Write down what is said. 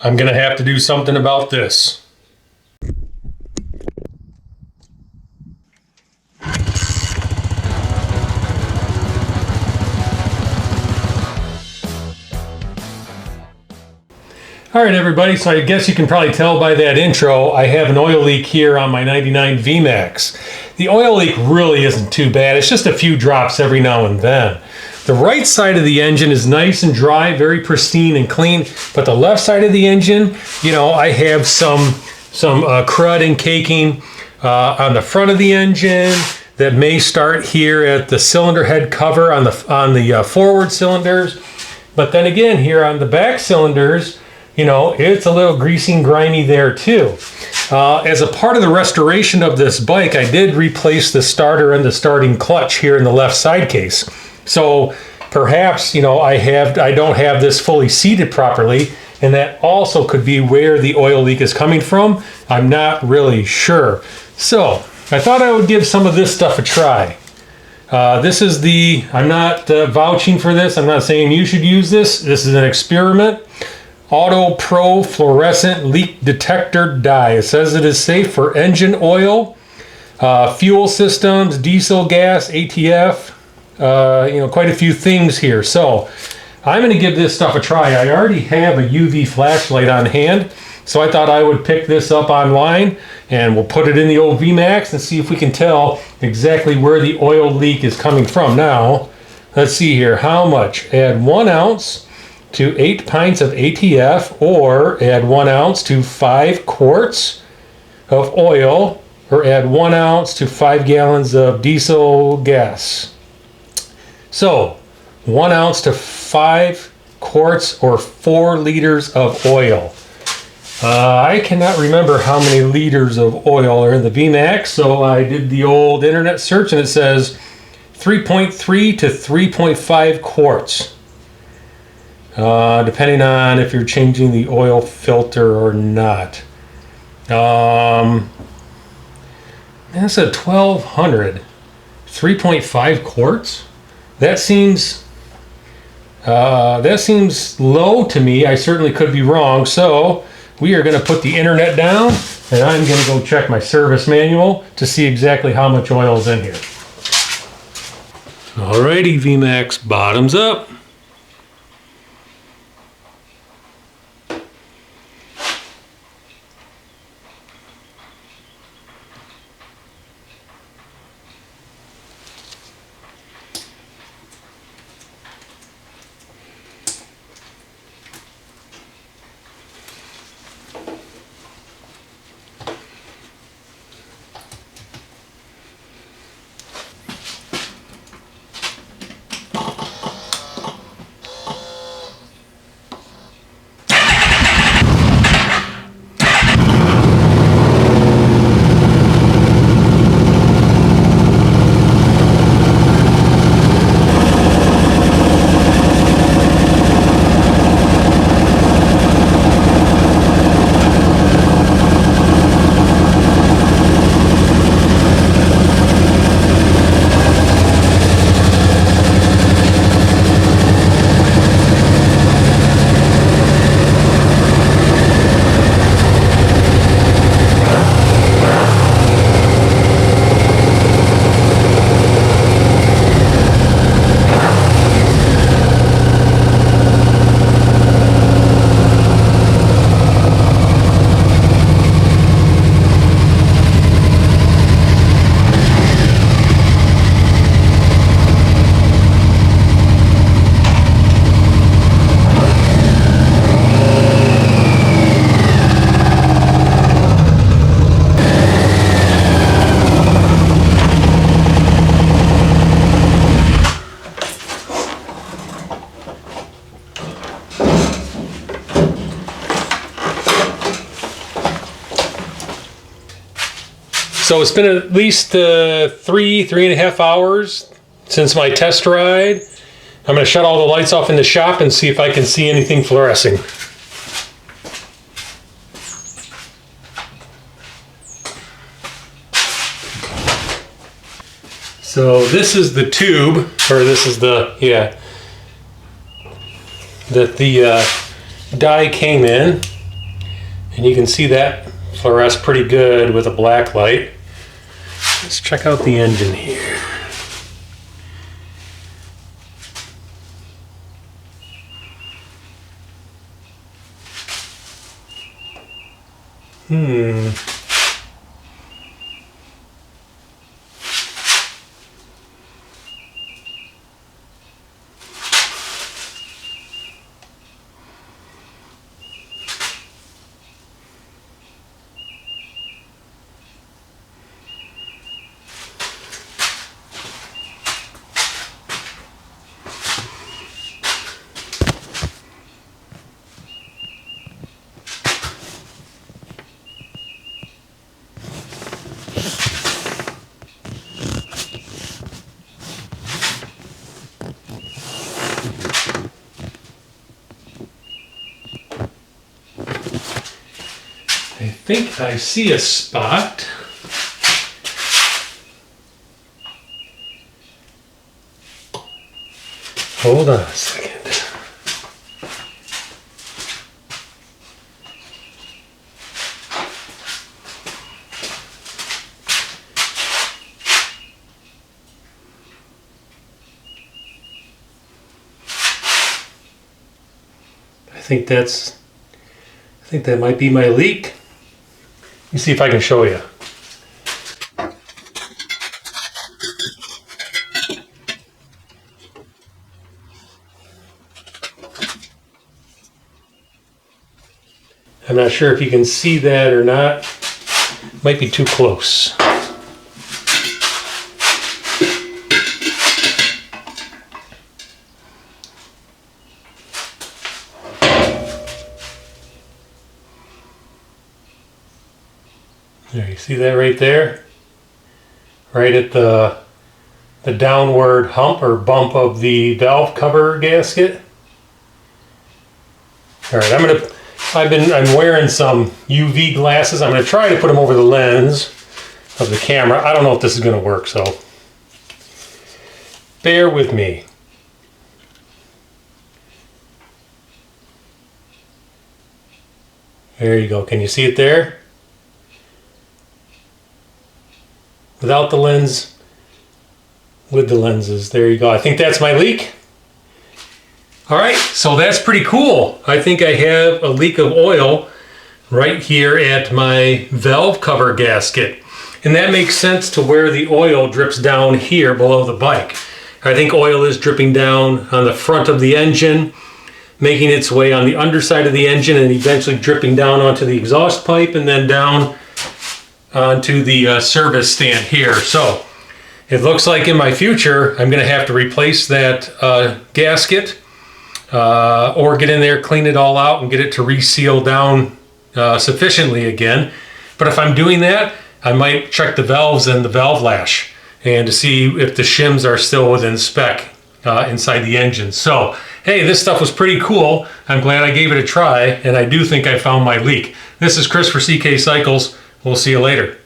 I'm gonna have to do something about this. All right, everybody, so I guess you can probably tell by that intro, I have an oil leak here on my 99 VMax. The oil leak really isn't too bad. It's just a few drops every now and then. The right side of the engine is nice and dry, very pristine and clean, but the left side of the engine, you know, I have some crud and caking on the front of the engine that may start here at the cylinder head cover on the forward cylinders. But then again, here on the back cylinders, you know, it's a little greasy and grimy there too. As a part of the restoration of this bike, I did replace the starter and the starting clutch here in the left side case. So perhaps, you know, I don't have this fully seated properly, and that also could be where the oil leak is coming from. I'm not really sure. So I thought I would give some of this stuff a try. I'm not vouching for this. I'm not saying you should use this. This is an experiment. Auto Pro fluorescent leak detector dye. It says it is safe for engine oil, fuel systems, diesel, gas, ATF, you know, quite a few things here. So I'm going to give this stuff a try. I already have a UV flashlight on hand, so I thought I would pick this up online and we'll put it in the old VMax and see if we can tell exactly where the oil leak is coming from. Now, let's see here. How much? Add 1 ounce to 8 pints of ATF, or add 1 ounce to 5 quarts of oil, or add 1 ounce to 5 gallons of diesel gas. So 1 ounce to 5 quarts or 4 liters of oil. I cannot remember how many liters of oil are in the VMax, so I did the old internet search and it says 3.3 to 3.5 quarts. Depending on if you're changing the oil filter or not. That's a 1200. 3.5 quarts? That seems low to me. I certainly could be wrong. So we are going to put the internet down and I'm going to go check my service manual to see exactly how much oil is in here. Alrighty, VMax, bottoms up. So it's been at least 3.5 hours since my test ride. I'm going to shut all the lights off in the shop and see if I can see anything fluorescing. So this is the tube, or this is the, that the dye came in. And you can see that fluoresce pretty good with a black light. Let's check out the engine here. I think I see a spot. Hold on a second. I think that might be my leak. Let me see if I can show you. I'm not sure if you can see that or not. Might be too close. There, you see that right there? Right at the downward hump or bump of the valve cover gasket. All right, I'm wearing some UV glasses. I'm gonna try to put them over the lens of the camera. I don't know if this is gonna work, so bear with me. There you go, can you see it there? Without the lens, with the lenses. There you go. I think that's my leak. All right, so that's pretty cool. I think I have a leak of oil right here at my valve cover gasket. And that makes sense to where the oil drips down here below the bike. I think oil is dripping down on the front of the engine, making its way on the underside of the engine and eventually dripping down onto the exhaust pipe and then down onto the service stand here. So it looks like in my future I'm going to have to replace that gasket or get in there, clean it all out and get it to reseal down sufficiently again. But if I'm doing that, I might check the valves and the valve lash and to see if the shims are still within spec inside the engine. So hey, this stuff was pretty cool. I'm glad I gave it a try, and I do think I found my leak. This is Chris for CK Cycles. We'll see you later.